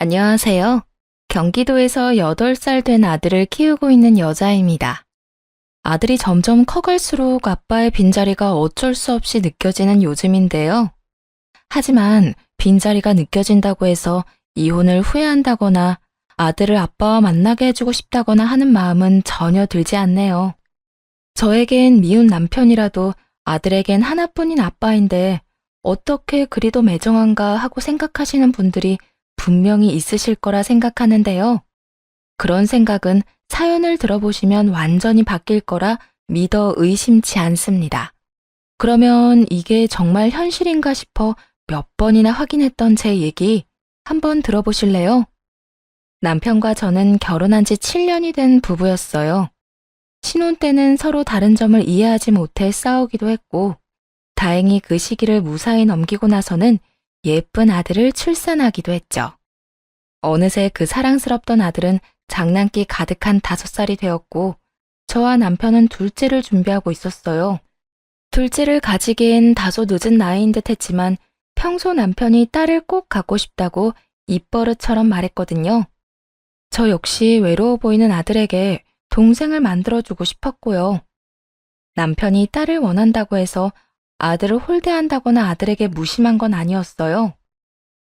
안녕하세요. 경기도에서 8살 된 아들을 키우고 있는 여자입니다. 아들이 점점 커갈수록 아빠의 빈자리가 어쩔 수 없이 느껴지는 요즘인데요. 하지만 빈자리가 느껴진다고 해서 이혼을 후회한다거나 아들을 아빠와 만나게 해주고 싶다거나 하는 마음은 전혀 들지 않네요. 저에겐 미운 남편이라도 아들에겐 하나뿐인 아빠인데 어떻게 그리도 매정한가 하고 생각하시는 분들이 분명히 있으실 거라 생각하는데요. 그런 생각은 사연을 들어보시면 완전히 바뀔 거라 믿어 의심치 않습니다. 그러면 이게 정말 현실인가 싶어 몇 번이나 확인했던 제 얘기 한번 들어보실래요? 남편과 저는 결혼한 지 7년이 된 부부였어요. 신혼 때는 서로 다른 점을 이해하지 못해 싸우기도 했고, 다행히 그 시기를 무사히 넘기고 나서는 예쁜 아들을 출산하기도 했죠. 어느새 그 사랑스럽던 아들은 장난기 가득한 5살이 되었고, 저와 남편은 둘째를 준비하고 있었어요. 둘째를 가지기엔 다소 늦은 나이인 듯 했지만 평소 남편이 딸을 꼭 갖고 싶다고 입버릇처럼 말했거든요. 저 역시 외로워 보이는 아들에게 동생을 만들어주고 싶었고요. 남편이 딸을 원한다고 해서 아들을 홀대한다거나 아들에게 무심한 건 아니었어요.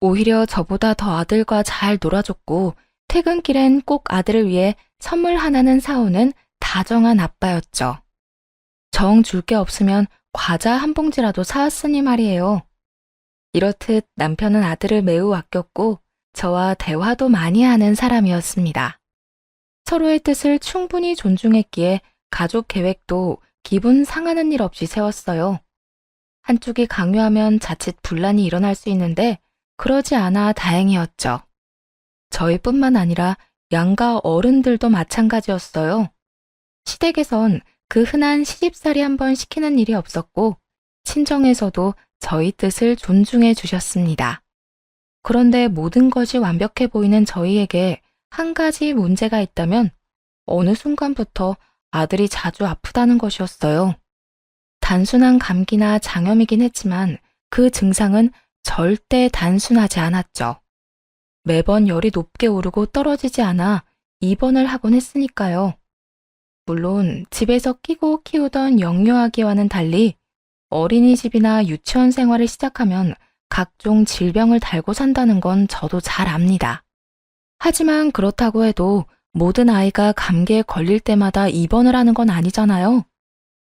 오히려 저보다 더 아들과 잘 놀아줬고 퇴근길엔 꼭 아들을 위해 선물 하나는 사오는 다정한 아빠였죠. 정 줄 게 없으면 과자 한 봉지라도 사왔으니 말이에요. 이렇듯 남편은 아들을 매우 아꼈고 저와 대화도 많이 하는 사람이었습니다. 서로의 뜻을 충분히 존중했기에 가족 계획도 기분 상하는 일 없이 세웠어요. 한쪽이 강요하면 자칫 분란이 일어날 수 있는데 그러지 않아 다행이었죠. 저희뿐만 아니라 양가 어른들도 마찬가지였어요. 시댁에선 그 흔한 시집살이 한번 시키는 일이 없었고 친정에서도 저희 뜻을 존중해 주셨습니다. 그런데 모든 것이 완벽해 보이는 저희에게 한 가지 문제가 있다면 어느 순간부터 아들이 자주 아프다는 것이었어요. 단순한 감기나 장염이긴 했지만 그 증상은 절대 단순하지 않았죠. 매번 열이 높게 오르고 떨어지지 않아 입원을 하곤 했으니까요. 물론 집에서 끼고 키우던 영유아기와는 달리 어린이집이나 유치원 생활을 시작하면 각종 질병을 달고 산다는 건 저도 잘 압니다. 하지만 그렇다고 해도 모든 아이가 감기에 걸릴 때마다 입원을 하는 건 아니잖아요.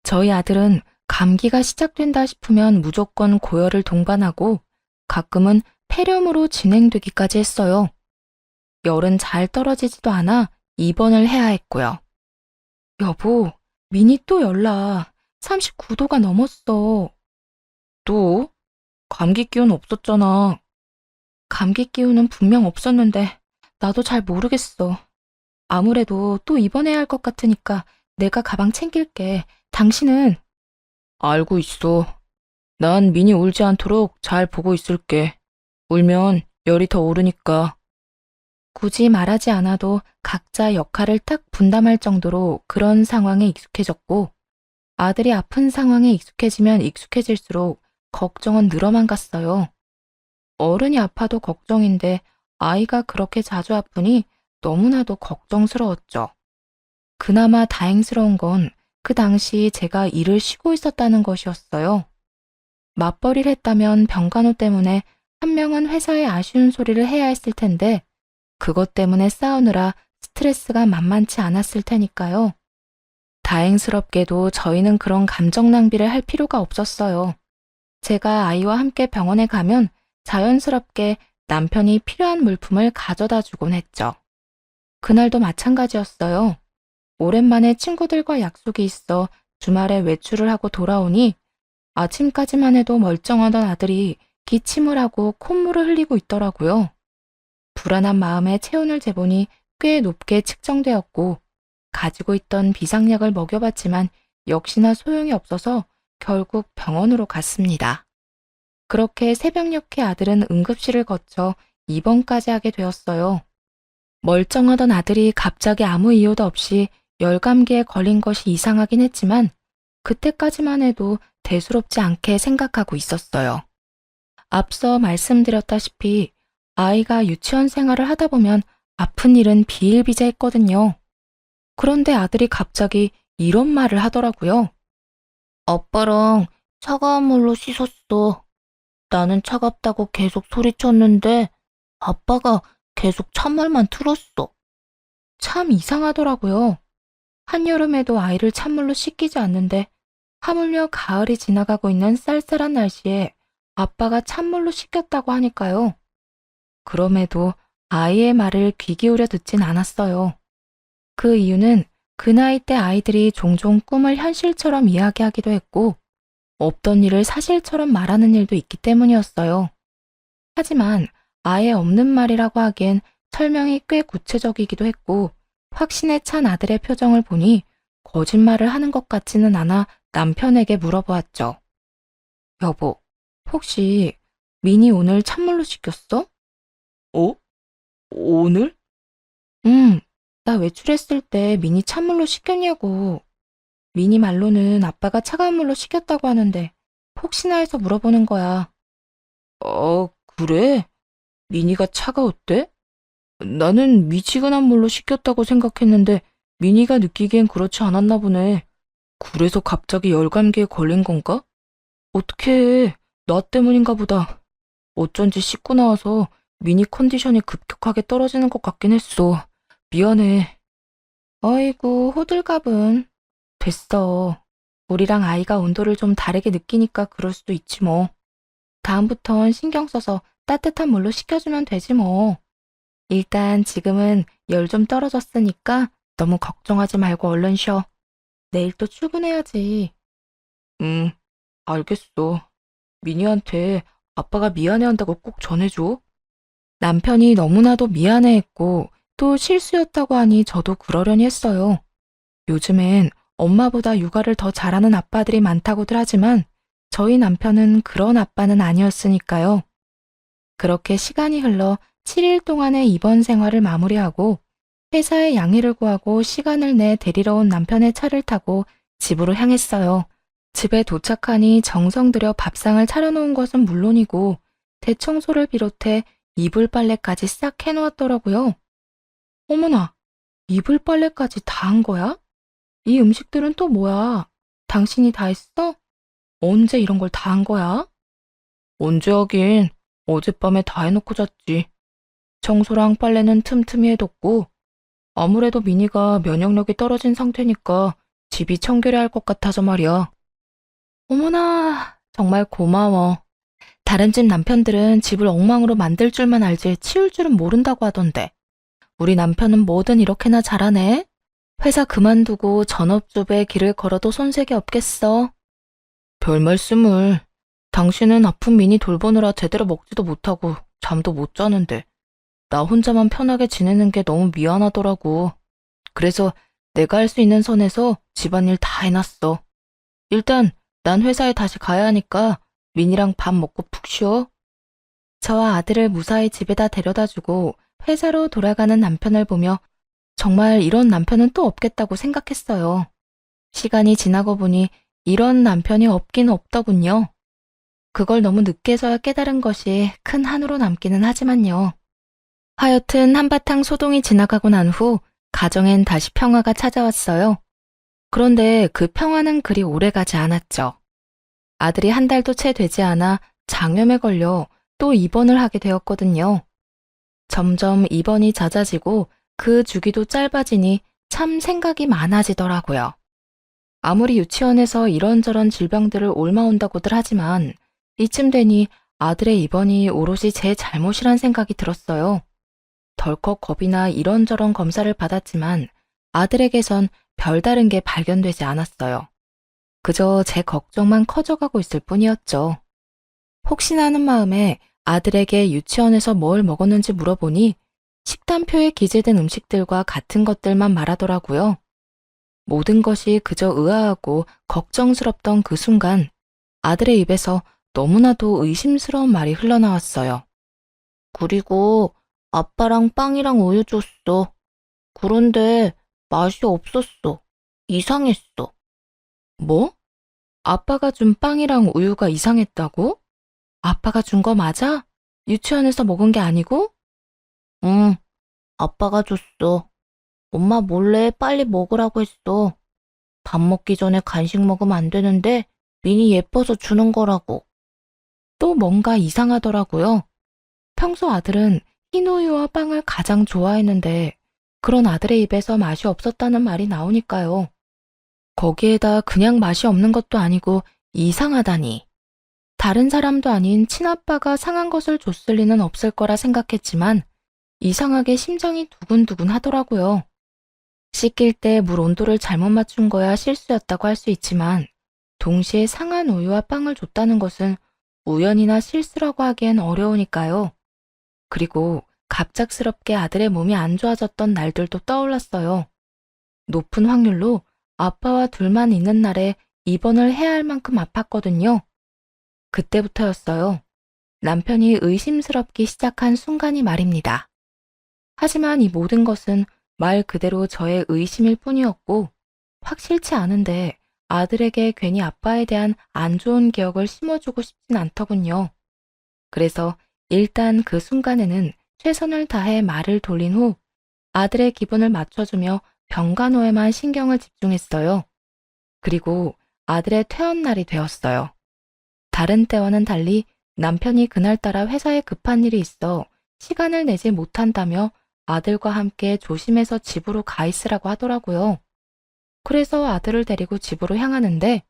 저희 아들은 감기가 시작된다 싶으면 무조건 고열을 동반하고 가끔은 폐렴으로 진행되기까지 했어요. 열은 잘 떨어지지도 않아 입원을 해야 했고요. 여보, 민이 또 열나. 39도가 넘었어. 또? 감기 기운 없었잖아. 감기 기운은 분명 없었는데 나도 잘 모르겠어. 아무래도 또 입원해야 할 것 같으니까 내가 가방 챙길게. 당신은? 알고 있어. 난 민이 울지 않도록 잘 보고 있을게. 울면 열이 더 오르니까. 굳이 말하지 않아도 각자 역할을 딱 분담할 정도로 그런 상황에 익숙해졌고 아들이 아픈 상황에 익숙해지면 익숙해질수록 걱정은 늘어만 갔어요. 어른이 아파도 걱정인데 아이가 그렇게 자주 아프니 너무나도 걱정스러웠죠. 그나마 다행스러운 건 그 당시 제가 일을 쉬고 있었다는 것이었어요. 맞벌이를 했다면 병간호 때문에 한 명은 회사에 아쉬운 소리를 해야 했을 텐데 그것 때문에 싸우느라 스트레스가 만만치 않았을 테니까요. 다행스럽게도 저희는 그런 감정 낭비를 할 필요가 없었어요. 제가 아이와 함께 병원에 가면 자연스럽게 남편이 필요한 물품을 가져다 주곤 했죠. 그날도 마찬가지였어요. 오랜만에 친구들과 약속이 있어 주말에 외출을 하고 돌아오니 아침까지만 해도 멀쩡하던 아들이 기침을 하고 콧물을 흘리고 있더라고요. 불안한 마음에 체온을 재보니 꽤 높게 측정되었고 가지고 있던 비상약을 먹여봤지만 역시나 소용이 없어서 결국 병원으로 갔습니다. 그렇게 새벽녘에 아들은 응급실을 거쳐 입원까지 하게 되었어요. 멀쩡하던 아들이 갑자기 아무 이유도 없이 열감기에 걸린 것이 이상하긴 했지만 그때까지만 해도 대수롭지 않게 생각하고 있었어요. 앞서 말씀드렸다시피 아이가 유치원 생활을 하다 보면 아픈 일은 비일비재했거든요. 그런데 아들이 갑자기 이런 말을 하더라고요. 아빠랑 차가운 물로 씻었어. 나는 차갑다고 계속 소리쳤는데 아빠가 계속 찬물만 틀었어. 참 이상하더라고요. 한여름에도 아이를 찬물로 씻기지 않는데 하물며 가을이 지나가고 있는 쌀쌀한 날씨에 아빠가 찬물로 씻겼다고 하니까요. 그럼에도 아이의 말을 귀 기울여 듣진 않았어요. 그 이유는 그 나이 때 아이들이 종종 꿈을 현실처럼 이야기하기도 했고 없던 일을 사실처럼 말하는 일도 있기 때문이었어요. 하지만 아예 없는 말이라고 하기엔 설명이 꽤 구체적이기도 했고 확신에 찬 아들의 표정을 보니 거짓말을 하는 것 같지는 않아 남편에게 물어보았죠. 여보, 혹시 민이 오늘 찬물로 씻겼어? 어? 오늘? 응, 나 외출했을 때 민이 찬물로 씻겼냐고. 민이 말로는 아빠가 차가운 물로 씻겼다고 하는데 혹시나 해서 물어보는 거야. 그래? 미니가 차가웠대? 나는 미지근한 물로 씻겼다고 생각했는데 미니가 느끼기엔 그렇지 않았나 보네. 그래서 갑자기 열감기에 걸린 건가? 어떡해. 나 때문인가 보다. 어쩐지 씻고 나와서 미니 컨디션이 급격하게 떨어지는 것 같긴 했어. 미안해. 아이고, 호들갑은. 됐어. 우리랑 아이가 온도를 좀 다르게 느끼니까 그럴 수도 있지 뭐. 다음부턴 신경 써서 따뜻한 물로 식혀주면 되지 뭐. 일단 지금은 열 좀 떨어졌으니까 너무 걱정하지 말고 얼른 쉬어. 내일 또 출근해야지. 응, 알겠어. 미니한테 아빠가 미안해한다고 꼭 전해줘. 남편이 너무나도 미안해했고 또 실수였다고 하니 저도 그러려니 했어요. 요즘엔 엄마보다 육아를 더 잘하는 아빠들이 많다고들 하지만 저희 남편은 그런 아빠는 아니었으니까요. 그렇게 시간이 흘러 7일 동안의 입원 생활을 마무리하고 회사에 양해를 구하고 시간을 내 데리러 온 남편의 차를 타고 집으로 향했어요. 집에 도착하니 정성 들여 밥상을 차려놓은 것은 물론이고 대청소를 비롯해 이불 빨래까지 싹 해놓았더라고요. 어머나, 이불 빨래까지 다 한 거야? 이 음식들은 또 뭐야? 당신이 다 했어? 언제 이런 걸 다 한 거야? 언제 하긴 어젯밤에 다 해놓고 잤지. 청소랑 빨래는 틈틈이 해뒀고 아무래도 미니가 면역력이 떨어진 상태니까 집이 청결해야 할 것 같아서 말이야. 어머나, 정말 고마워. 다른 집 남편들은 집을 엉망으로 만들 줄만 알지 치울 줄은 모른다고 하던데. 우리 남편은 뭐든 이렇게나 잘하네. 회사 그만두고 전업주부의 길을 걸어도 손색이 없겠어. 별 말씀을. 당신은 아픈 미니 돌보느라 제대로 먹지도 못하고 잠도 못 자는데 나 혼자만 편하게 지내는 게 너무 미안하더라고. 그래서 내가 할 수 있는 선에서 집안일 다 해놨어. 일단 난 회사에 다시 가야 하니까 민이랑 밥 먹고 푹 쉬어. 저와 아들을 무사히 집에다 데려다주고 회사로 돌아가는 남편을 보며 정말 이런 남편은 또 없겠다고 생각했어요. 시간이 지나고 보니 이런 남편이 없긴 없더군요. 그걸 너무 늦게서야 깨달은 것이 큰 한으로 남기는 하지만요. 하여튼 한바탕 소동이 지나가고 난 후 가정엔 다시 평화가 찾아왔어요. 그런데 그 평화는 그리 오래가지 않았죠. 아들이 한 달도 채 되지 않아 장염에 걸려 또 입원을 하게 되었거든요. 점점 입원이 잦아지고 그 주기도 짧아지니 참 생각이 많아지더라고요. 아무리 유치원에서 이런저런 질병들을 옮아온다고들 하지만 이쯤 되니 아들의 입원이 오롯이 제 잘못이란 생각이 들었어요. 덜컥 겁이나 이런저런 검사를 받았지만 아들에게선 별다른 게 발견되지 않았어요. 그저 제 걱정만 커져가고 있을 뿐이었죠. 혹시나 하는 마음에 아들에게 유치원에서 뭘 먹었는지 물어보니 식단표에 기재된 음식들과 같은 것들만 말하더라고요. 모든 것이 그저 의아하고 걱정스럽던 그 순간 아들의 입에서 너무나도 의심스러운 말이 흘러나왔어요. 그리고 아빠랑 빵이랑 우유 줬어. 그런데 맛이 없었어. 이상했어. 뭐? 아빠가 준 빵이랑 우유가 이상했다고? 아빠가 준 거 맞아? 유치원에서 먹은 게 아니고? 응, 아빠가 줬어. 엄마 몰래 빨리 먹으라고 했어. 밥 먹기 전에 간식 먹으면 안 되는데 민이 예뻐서 주는 거라고. 또 뭔가 이상하더라고요. 평소 아들은 흰우유와 빵을 가장 좋아했는데 그런 아들의 입에서 맛이 없었다는 말이 나오니까요. 거기에다 그냥 맛이 없는 것도 아니고 이상하다니. 다른 사람도 아닌 친아빠가 상한 것을 줬을 리는 없을 거라 생각했지만 이상하게 심장이 두근두근 하더라고요. 씻길 때 물 온도를 잘못 맞춘 거야 실수였다고 할 수 있지만 동시에 상한 우유와 빵을 줬다는 것은 우연이나 실수라고 하기엔 어려우니까요. 그리고 갑작스럽게 아들의 몸이 안 좋아졌던 날들도 떠올랐어요. 높은 확률로 아빠와 둘만 있는 날에 입원을 해야 할 만큼 아팠거든요. 그때부터였어요. 남편이 의심스럽기 시작한 순간이 말입니다. 하지만 이 모든 것은 말 그대로 저의 의심일 뿐이었고 확실치 않은데 아들에게 괜히 아빠에 대한 안 좋은 기억을 심어주고 싶진 않더군요. 그래서 일단 그 순간에는 최선을 다해 말을 돌린 후 아들의 기분을 맞춰주며 병간호에만 신경을 집중했어요. 그리고 아들의 퇴원날이 되었어요. 다른 때와는 달리 남편이 그날따라 회사에 급한 일이 있어 시간을 내지 못한다며 아들과 함께 조심해서 집으로 가 있으라고 하더라고요. 그래서 아들을 데리고 집으로 향하는데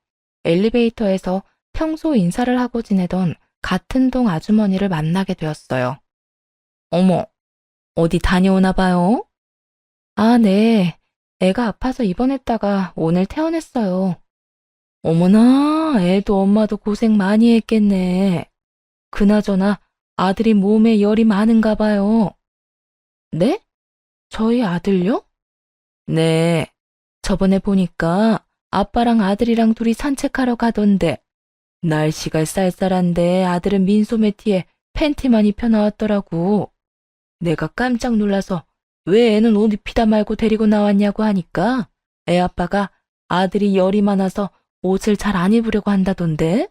엘리베이터에서 평소 인사를 하고 지내던 같은 동 아주머니를 만나게 되었어요. 어머, 어디 다녀오나 봐요? 아, 네. 애가 아파서 입원했다가 오늘 퇴원했어요. 어머나, 애도 엄마도 고생 많이 했겠네. 그나저나 아들이 몸에 열이 많은가 봐요. 네? 저희 아들요? 네. 저번에 보니까 아빠랑 아들이랑 둘이 산책하러 가던데 날씨가 쌀쌀한데 아들은 민소매티에 팬티만 입혀 나왔더라고. 내가 깜짝 놀라서 왜 애는 옷 입히다 말고 데리고 나왔냐고 하니까 애 아빠가 아들이 열이 많아서 옷을 잘 안 입으려고 한다던데?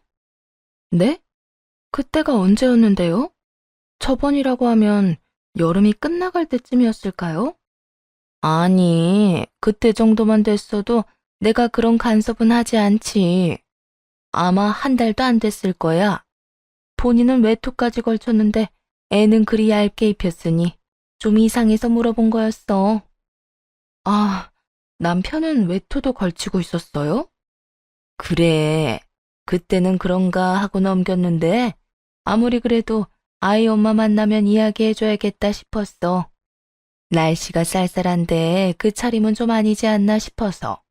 네? 그때가 언제였는데요? 저번이라고 하면 여름이 끝나갈 때쯤이었을까요? 아니, 그때 정도만 됐어도 내가 그런 간섭은 하지 않지. 아마 한 달도 안 됐을 거야. 본인은 외투까지 걸쳤는데 애는 그리 얇게 입혔으니 좀 이상해서 물어본 거였어. 아, 남편은 외투도 걸치고 있었어요? 그래. 그때는 그런가 하고 넘겼는데 아무리 그래도 아이 엄마 만나면 이야기해줘야겠다 싶었어. 날씨가 쌀쌀한데 그 차림은 좀 아니지 않나 싶어서.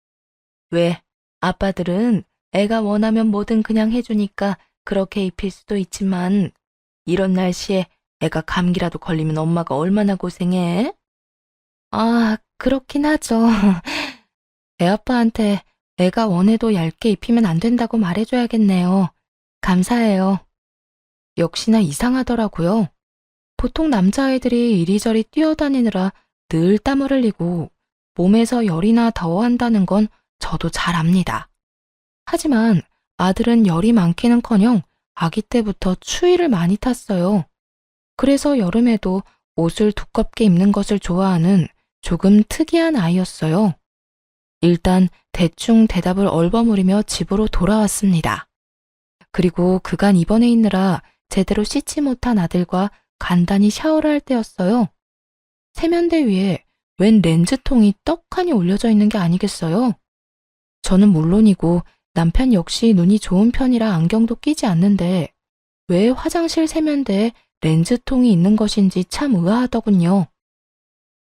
왜? 아빠들은 애가 원하면 뭐든 그냥 해주니까 그렇게 입힐 수도 있지만 이런 날씨에 애가 감기라도 걸리면 엄마가 얼마나 고생해? 아, 그렇긴 하죠. 애 아빠한테 애가 원해도 얇게 입히면 안 된다고 말해줘야겠네요. 감사해요. 역시나 이상하더라고요. 보통 남자아이들이 이리저리 뛰어다니느라 늘 땀을 흘리고 몸에서 열이나 더워한다는 건 저도 잘 압니다. 하지만 아들은 열이 많기는커녕 아기 때부터 추위를 많이 탔어요. 그래서 여름에도 옷을 두껍게 입는 것을 좋아하는 조금 특이한 아이였어요. 일단 대충 대답을 얼버무리며 집으로 돌아왔습니다. 그리고 그간 입원해 있느라 제대로 씻지 못한 아들과 간단히 샤워를 할 때였어요. 세면대 위에 웬 렌즈통이 떡하니 올려져 있는 게 아니겠어요? 저는 물론이고 남편 역시 눈이 좋은 편이라 안경도 끼지 않는데 왜 화장실 세면대에 렌즈통이 있는 것인지 참 의아하더군요.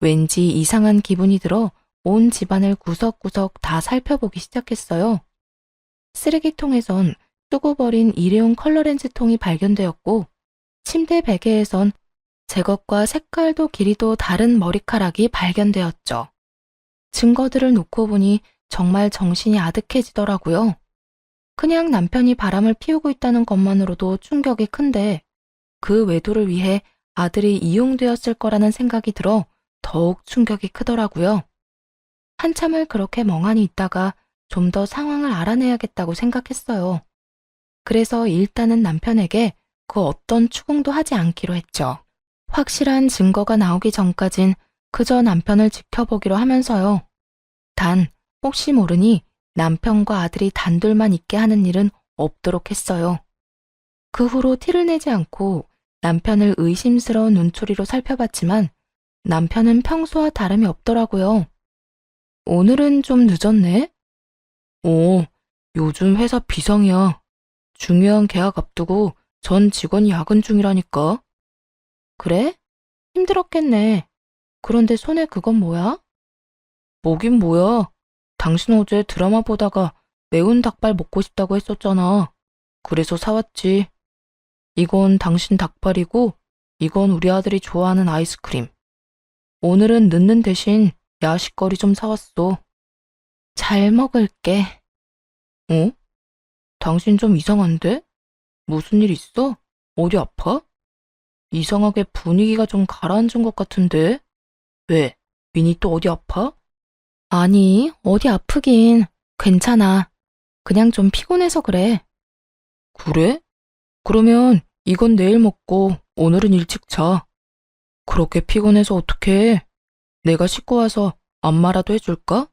왠지 이상한 기분이 들어 온 집안을 구석구석 다 살펴보기 시작했어요. 쓰레기통에선 쓰고 버린 일회용 컬러 렌즈통이 발견되었고 침대 베개에선 제 것과 색깔도 길이도 다른 머리카락이 발견되었죠. 증거들을 놓고 보니 정말 정신이 아득해지더라고요. 그냥 남편이 바람을 피우고 있다는 것만으로도 충격이 큰데 그 외도를 위해 아들이 이용되었을 거라는 생각이 들어 더욱 충격이 크더라고요. 한참을 그렇게 멍하니 있다가 좀 더 상황을 알아내야겠다고 생각했어요. 그래서 일단은 남편에게 그 어떤 추궁도 하지 않기로 했죠. 확실한 증거가 나오기 전까진 그저 남편을 지켜보기로 하면서요. 단, 혹시 모르니 남편과 아들이 단둘만 있게 하는 일은 없도록 했어요. 그 후로 티를 내지 않고 남편을 의심스러운 눈초리로 살펴봤지만 남편은 평소와 다름이 없더라고요. 오늘은 좀 늦었네? 오, 요즘 회사 비상이야. 중요한 계약 앞두고 전 직원이 야근 중이라니까. 그래? 힘들었겠네. 그런데 손에 그건 뭐야? 뭐긴 뭐야. 당신 어제 드라마 보다가 매운 닭발 먹고 싶다고 했었잖아. 그래서 사왔지. 이건 당신 닭발이고, 이건 우리 아들이 좋아하는 아이스크림. 오늘은 늦는 대신 야식거리 좀 사왔어. 잘 먹을게. 어? 당신 좀 이상한데? 무슨 일 있어? 어디 아파? 이상하게 분위기가 좀 가라앉은 것 같은데? 왜? 민이 또 어디 아파? 아니, 어디 아프긴. 괜찮아. 그냥 좀 피곤해서 그래. 그래? 그러면 이건 내일 먹고 오늘은 일찍 자. 그렇게 피곤해서 어떡해? 내가 씻고 와서 안마라도 해줄까?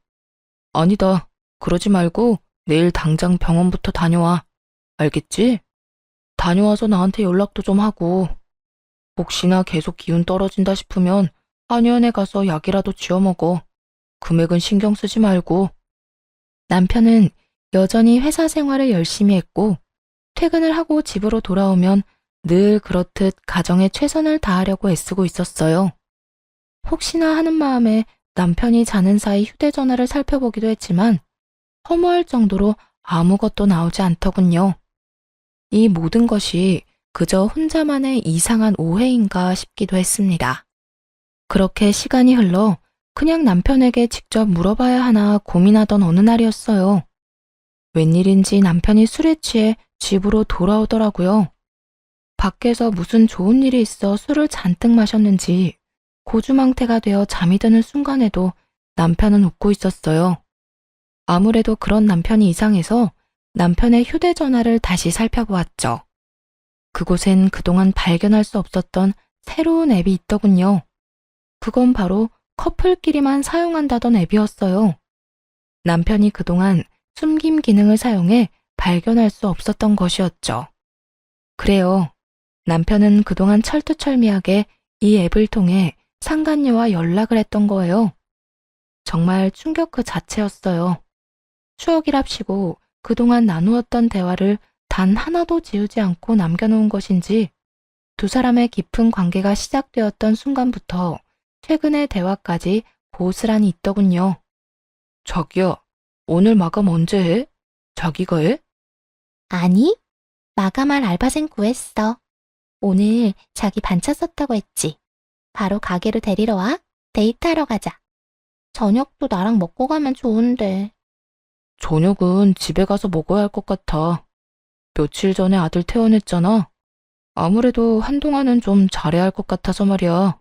아니다. 그러지 말고 내일 당장 병원부터 다녀와. 알겠지? 다녀와서 나한테 연락도 좀 하고. 혹시나 계속 기운 떨어진다 싶으면 한의원에 가서 약이라도 지어 먹어. 금액은 신경 쓰지 말고. 남편은 여전히 회사 생활을 열심히 했고, 퇴근을 하고 집으로 돌아오면 늘 그렇듯 가정에 최선을 다하려고 애쓰고 있었어요. 혹시나 하는 마음에 남편이 자는 사이 휴대전화를 살펴보기도 했지만 허무할 정도로 아무것도 나오지 않더군요. 이 모든 것이 그저 혼자만의 이상한 오해인가 싶기도 했습니다. 그렇게 시간이 흘러 그냥 남편에게 직접 물어봐야 하나 고민하던 어느 날이었어요. 웬일인지 남편이 술에 취해 집으로 돌아오더라고요. 밖에서 무슨 좋은 일이 있어 술을 잔뜩 마셨는지 고주망태가 되어 잠이 드는 순간에도 남편은 웃고 있었어요. 아무래도 그런 남편이 이상해서 남편의 휴대전화를 다시 살펴보았죠. 그곳엔 그동안 발견할 수 없었던 새로운 앱이 있더군요. 그건 바로 커플끼리만 사용한다던 앱이었어요. 남편이 그동안 숨김 기능을 사용해 발견할 수 없었던 것이었죠. 그래요. 남편은 그동안 철두철미하게 이 앱을 통해 상간녀와 연락을 했던 거예요. 정말 충격 그 자체였어요. 추억이랍시고 그동안 나누었던 대화를 단 하나도 지우지 않고 남겨놓은 것인지 두 사람의 깊은 관계가 시작되었던 순간부터 최근의 대화까지 고스란히 있더군요. 자기야, 오늘 마감 언제 해? 자기가 해? 아니, 마감할 알바생 구했어. 오늘 자기 반차 썼다고 했지. 바로 가게로 데리러 와. 데이트하러 가자. 저녁도 나랑 먹고 가면 좋은데. 저녁은 집에 가서 먹어야 할 것 같아. 며칠 전에 아들 퇴원했잖아. 아무래도 한동안은 좀 잘해야 할 것 같아서 말이야.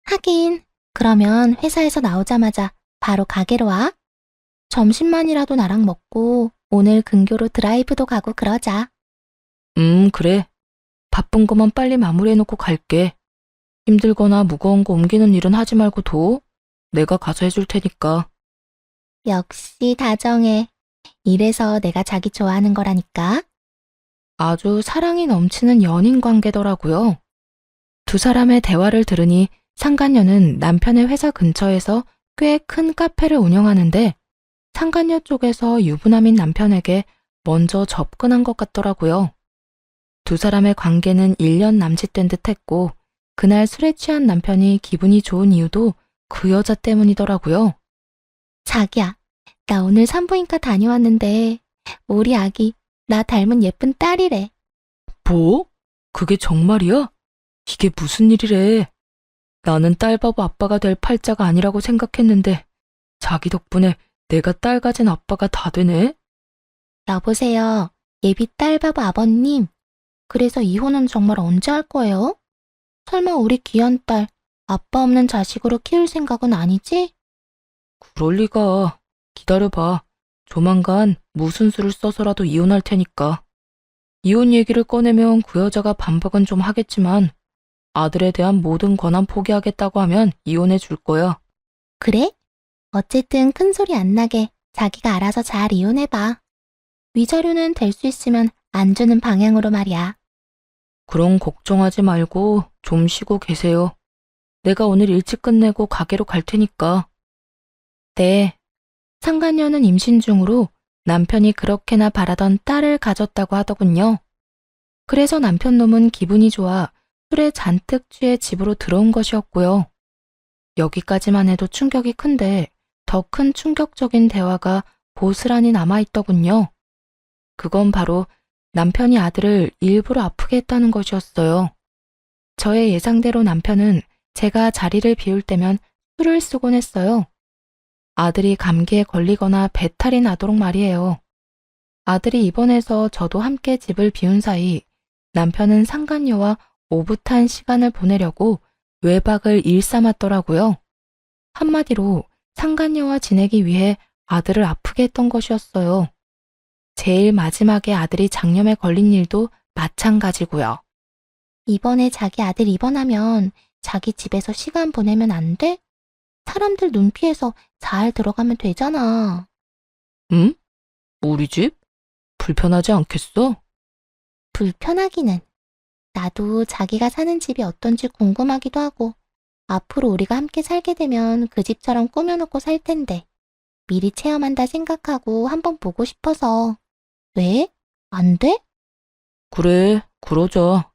하긴, 그러면 회사에서 나오자마자 바로 가게로 와. 점심만이라도 나랑 먹고 오늘 근교로 드라이브도 가고 그러자. 그래. 바쁜 거만 빨리 마무리해놓고 갈게. 힘들거나 무거운 거 옮기는 일은 하지 말고 둬. 내가 가서 해줄 테니까. 역시 다정해. 이래서 내가 자기 좋아하는 거라니까. 아주 사랑이 넘치는 연인 관계더라고요. 두 사람의 대화를 들으니 상간녀는 남편의 회사 근처에서 꽤 큰 카페를 운영하는데 상간녀 쪽에서 유부남인 남편에게 먼저 접근한 것 같더라고요. 두 사람의 관계는 1년 남짓된 듯 했고 그날 술에 취한 남편이 기분이 좋은 이유도 그 여자 때문이더라고요. 자기야, 나 오늘 산부인과 다녀왔는데 우리 아기 나 닮은 예쁜 딸이래. 뭐? 그게 정말이야? 이게 무슨 일이래? 나는 딸바보 아빠가 될 팔자가 아니라고 생각했는데 자기 덕분에 내가 딸 가진 아빠가 다 되네? 여보세요. 예비 딸바보 아버님. 그래서 이혼은 정말 언제 할 거예요? 설마 우리 귀한 딸 아빠 없는 자식으로 키울 생각은 아니지? 그럴 리가. 기다려봐. 조만간 무슨 수를 써서라도 이혼할 테니까. 이혼 얘기를 꺼내면 그 여자가 반박은 좀 하겠지만 아들에 대한 모든 권한 포기하겠다고 하면 이혼해 줄 거야. 그래? 어쨌든 큰 소리 안 나게 자기가 알아서 잘 이혼해봐. 위자료는 될 수 있으면 안 주는 방향으로 말이야. 그럼 걱정하지 말고 좀 쉬고 계세요. 내가 오늘 일찍 끝내고 가게로 갈 테니까. 네. 상간녀는 임신 중으로 남편이 그렇게나 바라던 딸을 가졌다고 하더군요. 그래서 남편 놈은 기분이 좋아 술에 잔뜩 취해 집으로 들어온 것이었고요. 여기까지만 해도 충격이 큰데 더 큰 충격적인 대화가 고스란히 남아있더군요. 그건 바로 남편이 아들을 일부러 아프게 했다는 것이었어요. 저의 예상대로 남편은 제가 자리를 비울 때면 술을 쓰곤 했어요. 아들이 감기에 걸리거나 배탈이 나도록 말이에요. 아들이 입원해서 저도 함께 집을 비운 사이 남편은 상간녀와 오붓한 시간을 보내려고 외박을 일삼았더라고요. 한마디로 상간녀와 지내기 위해 아들을 아프게 했던 것이었어요. 제일 마지막에 아들이 장염에 걸린 일도 마찬가지고요. 이번에 자기 아들 입원하면 자기 집에서 시간 보내면 안 돼? 사람들 눈 피해서 잘 들어가면 되잖아. 응? 우리 집? 불편하지 않겠어? 불편하기는. 나도 자기가 사는 집이 어떤지 궁금하기도 하고, 앞으로 우리가 함께 살게 되면 그 집처럼 꾸며놓고 살 텐데, 미리 체험한다 생각하고 한번 보고 싶어서. 왜? 안 돼? 그래, 그러자.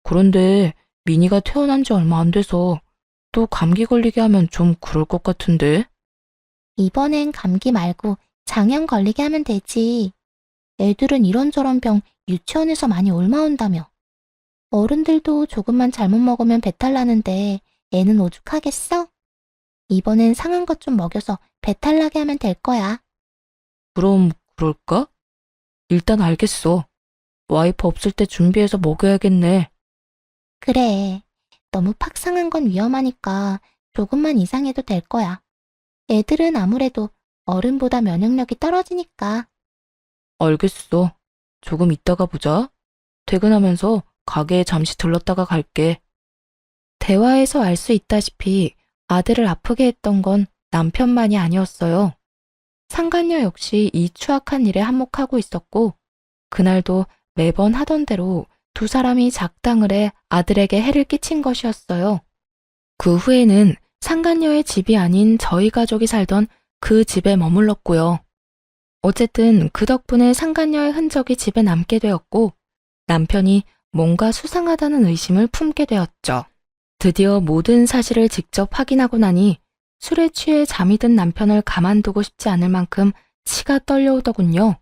그런데 미니가 태어난 지 얼마 안 돼서 또 감기 걸리게 하면 좀 그럴 것 같은데? 이번엔 감기 말고 장염 걸리게 하면 되지. 애들은 이런저런 병 유치원에서 많이 옮아온다며. 어른들도 조금만 잘못 먹으면 배탈 나는데 애는 오죽하겠어? 이번엔 상한 것 좀 먹여서 배탈 나게 하면 될 거야. 그럼 그럴까? 일단 알겠어. 와이프 없을 때 준비해서 먹여야겠네. 그래. 너무 팍 상한 건 위험하니까 조금만 이상해도 될 거야. 애들은 아무래도 어른보다 면역력이 떨어지니까. 알겠어. 조금 이따가 보자. 퇴근하면서 가게에 잠시 들렀다가 갈게. 대화에서 알 수 있다시피 아들을 아프게 했던 건 남편만이 아니었어요. 상간녀 역시 이 추악한 일에 한몫하고 있었고, 그날도 매번 하던 대로 두 사람이 작당을 해 아들에게 해를 끼친 것이었어요. 그 후에는 상간녀의 집이 아닌 저희 가족이 살던 그 집에 머물렀고요. 어쨌든 그 덕분에 상간녀의 흔적이 집에 남게 되었고, 남편이 뭔가 수상하다는 의심을 품게 되었죠. 드디어 모든 사실을 직접 확인하고 나니 술에 취해 잠이 든 남편을 가만두고 싶지 않을 만큼 치가 떨려오더군요.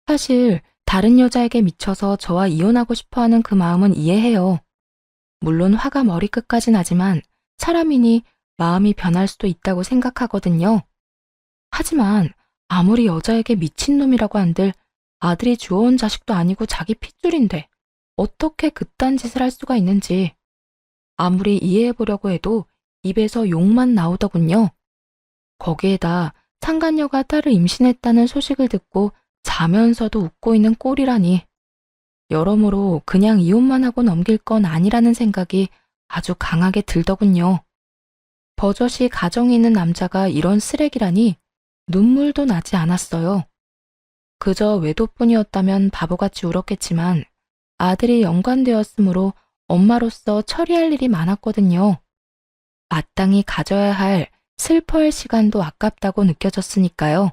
사실 다른 여자에게 미쳐서 저와 이혼하고 싶어하는 그 마음은 이해해요. 물론 화가 머리끝까지 나지만 사람이니 마음이 변할 수도 있다고 생각하거든요. 하지만 아무리 여자에게 미친놈이라고 한들 아들이 주워온 자식도 아니고 자기 핏줄인데 어떻게 그딴 짓을 할 수가 있는지 아무리 이해해보려고 해도 입에서 욕만 나오더군요. 거기에다 상간녀가 딸을 임신했다는 소식을 듣고 자면서도 웃고 있는 꼴이라니. 여러모로 그냥 이혼만 하고 넘길 건 아니라는 생각이 아주 강하게 들더군요. 버젓이 가정이 있는 남자가 이런 쓰레기라니 눈물도 나지 않았어요. 그저 외도뿐이었다면 바보같이 울었겠지만 아들이 연관되었으므로 엄마로서 처리할 일이 많았거든요. 마땅히 가져야 할 슬퍼할 시간도 아깝다고 느껴졌으니까요.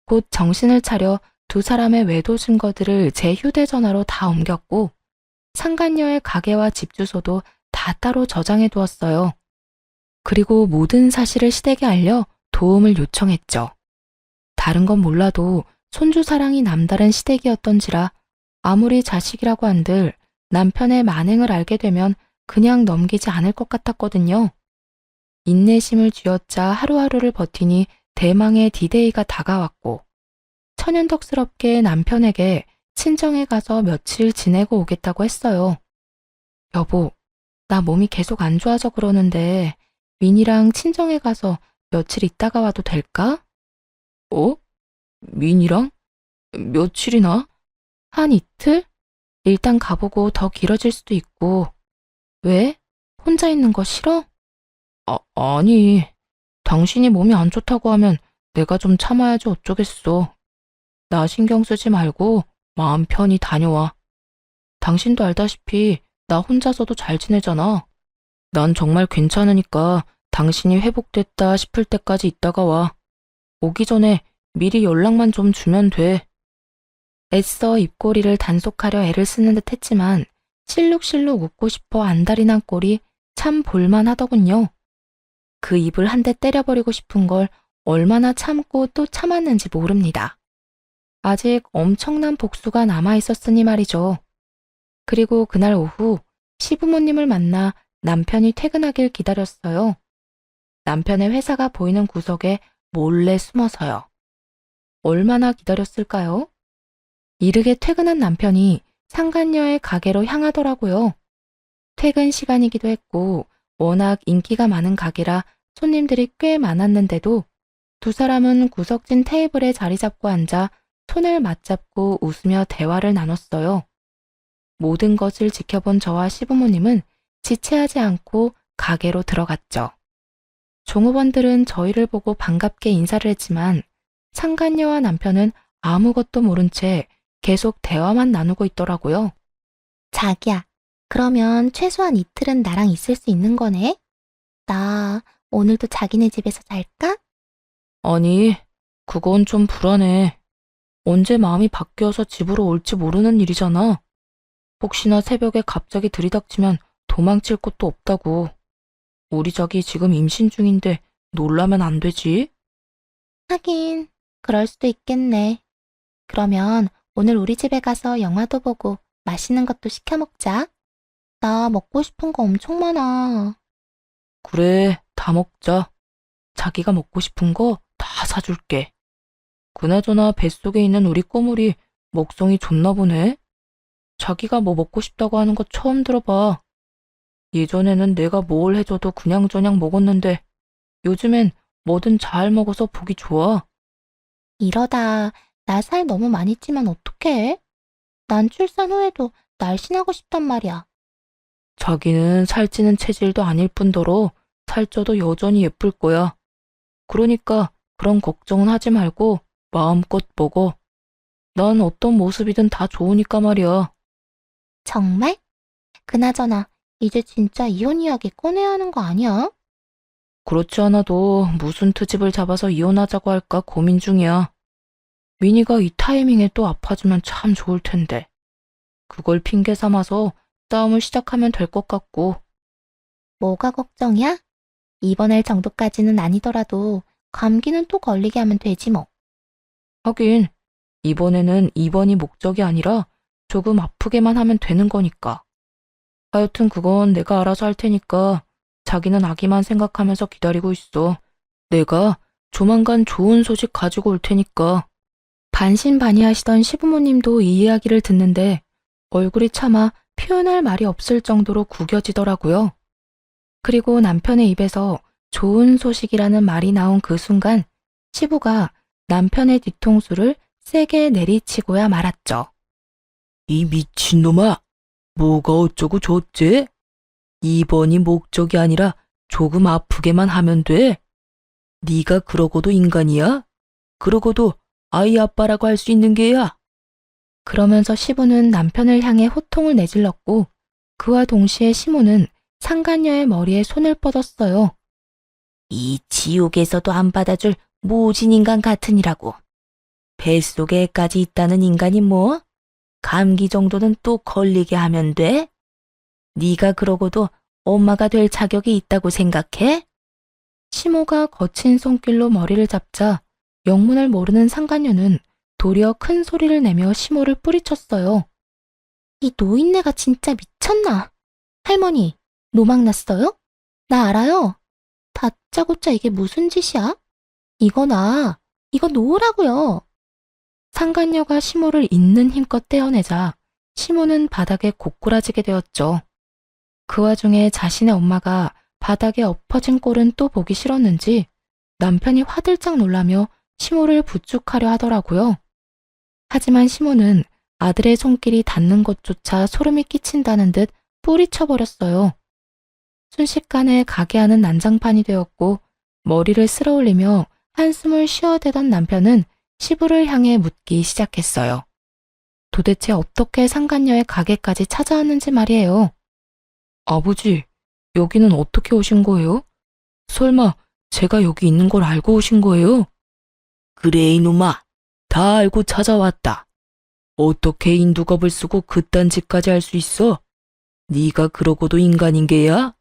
곧 정신을 차려 두 사람의 외도 증거들을 제 휴대전화로 다 옮겼고 상간녀의 가게와 집 주소도 다 따로 저장해 두었어요. 그리고 모든 사실을 시댁에 알려 도움을 요청했죠. 다른 건 몰라도 손주 사랑이 남다른 시댁이었던지라 아무리 자식이라고 한들 남편의 만행을 알게 되면 그냥 넘기지 않을 것 같았거든요. 인내심을 쥐어짜 하루하루를 버티니 대망의 디데이가 다가왔고 천연덕스럽게 남편에게 친정에 가서 며칠 지내고 오겠다고 했어요. 여보, 나 몸이 계속 안 좋아져 그러는데 민이랑 친정에 가서 며칠 있다가 와도 될까? 어? 민이랑? 며칠이나? 한 이틀? 일단 가보고 더 길어질 수도 있고. 왜? 혼자 있는 거 싫어? 아니. 당신이 몸이 안 좋다고 하면 내가 좀 참아야지 어쩌겠어. 나 신경 쓰지 말고 마음 편히 다녀와. 당신도 알다시피 나 혼자서도 잘 지내잖아. 난 정말 괜찮으니까 당신이 회복됐다 싶을 때까지 있다가 와. 오기 전에 미리 연락만 좀 주면 돼. 애써 입꼬리를 단속하려 애를 쓰는 듯 했지만 실룩실룩 웃고 싶어 안달이 난 꼴이 참 볼만하더군요. 그 입을 한 대 때려버리고 싶은 걸 얼마나 참고 또 참았는지 모릅니다. 아직 엄청난 복수가 남아있었으니 말이죠. 그리고 그날 오후 시부모님을 만나 남편이 퇴근하길 기다렸어요. 남편의 회사가 보이는 구석에 몰래 숨어서요. 얼마나 기다렸을까요? 이르게 퇴근한 남편이 상간녀의 가게로 향하더라고요. 퇴근 시간이기도 했고 워낙 인기가 많은 가게라 손님들이 꽤 많았는데도 두 사람은 구석진 테이블에 자리 잡고 앉아 손을 맞잡고 웃으며 대화를 나눴어요. 모든 것을 지켜본 저와 시부모님은 지체하지 않고 가게로 들어갔죠. 종업원들은 저희를 보고 반갑게 인사를 했지만 상간녀와 남편은 아무것도 모른 채 계속 대화만 나누고 있더라고요. 자기야, 그러면 최소한 이틀은 나랑 있을 수 있는 거네? 나 오늘도 자기네 집에서 잘까? 아니, 그건 좀 불안해. 언제 마음이 바뀌어서 집으로 올지 모르는 일이잖아. 혹시나 새벽에 갑자기 들이닥치면 도망칠 곳도 없다고. 우리 자기 지금 임신 중인데 놀라면 안 되지? 하긴, 그럴 수도 있겠네. 그러면 오늘 우리 집에 가서 영화도 보고 맛있는 것도 시켜 먹자. 나 먹고 싶은 거 엄청 많아. 그래, 다 먹자. 자기가 먹고 싶은 거 다 사줄게. 그나저나 뱃속에 있는 우리 꼬물이 먹성이 좋나 보네. 자기가 뭐 먹고 싶다고 하는 거 처음 들어봐. 예전에는 내가 뭘 해줘도 그냥저냥 먹었는데 요즘엔 뭐든 잘 먹어서 보기 좋아. 이러다 나 살 너무 많이 찌면 어떡해? 난 출산 후에도 날씬하고 싶단 말이야. 자기는 살찌는 체질도 아닐 뿐더러 살쪄도 여전히 예쁠 거야. 그러니까 그런 걱정은 하지 말고 마음껏 먹어. 난 어떤 모습이든 다 좋으니까 말이야. 정말? 그나저나 이제 진짜 이혼 이야기 꺼내야 하는 거 아니야? 그렇지 않아도 무슨 트집을 잡아서 이혼하자고 할까 고민 중이야. 미니가 이 타이밍에 또 아파지면 참 좋을 텐데. 그걸 핑계 삼아서 싸움을 시작하면 될 것 같고. 뭐가 걱정이야? 입원할 정도까지는 아니더라도 감기는 또 걸리게 하면 되지 뭐. 하긴 이번에는 입원이 목적이 아니라 조금 아프게만 하면 되는 거니까. 하여튼 그건 내가 알아서 할 테니까 자기는 아기만 생각하면서 기다리고 있어. 내가 조만간 좋은 소식 가지고 올 테니까. 반신반의하시던 시부모님도 이 이야기를 듣는데 얼굴이 차마 표현할 말이 없을 정도로 구겨지더라고요. 그리고 남편의 입에서 좋은 소식이라는 말이 나온 그 순간 시부가 남편의 뒤통수를 세게 내리치고야 말았죠. 이 미친놈아, 뭐가 어쩌고 좋지? 입원이 목적이 아니라 조금 아프게만 하면 돼. 네가 그러고도 인간이야? 그러고도 아이 아빠라고 할 수 있는 게야. 그러면서 시부는 남편을 향해 호통을 내질렀고 그와 동시에 시모는 상간녀의 머리에 손을 뻗었어요. 이 지옥에서도 안 받아줄 모진 인간 같으니라고. 뱃속에 애까지 있다는 인간이 뭐? 감기 정도는 또 걸리게 하면 돼? 네가 그러고도 엄마가 될 자격이 있다고 생각해? 시모가 거친 손길로 머리를 잡자 영문을 모르는 상간녀는 도리어 큰 소리를 내며 시모를 뿌리쳤어요. 이 노인네가 진짜 미쳤나? 할머니, 노막 났어요? 나 알아요. 다짜고짜 이게 무슨 짓이야? 이거 놓으라고요. 상간녀가 시모를 있는 힘껏 떼어내자 시모는 바닥에 고꾸라지게 되었죠. 그 와중에 자신의 엄마가 바닥에 엎어진 꼴은 또 보기 싫었는지 남편이 화들짝 놀라며 시모를 부축하려 하더라고요. 하지만 시모는 아들의 손길이 닿는 것조차 소름이 끼친다는 듯 뿌리쳐버렸어요. 순식간에 가게 안은 난장판이 되었고 머리를 쓸어올리며 한숨을 쉬어대던 남편은 시부를 향해 묻기 시작했어요. 도대체 어떻게 상간녀의 가게까지 찾아왔는지 말이에요. 아버지, 여기는 어떻게 오신 거예요? 설마 제가 여기 있는 걸 알고 오신 거예요? 그래 이놈아, 다 알고 찾아왔다. 어떻게 인두겁을 쓰고 그딴 짓까지 할 수 있어? 네가 그러고도 인간인 게야?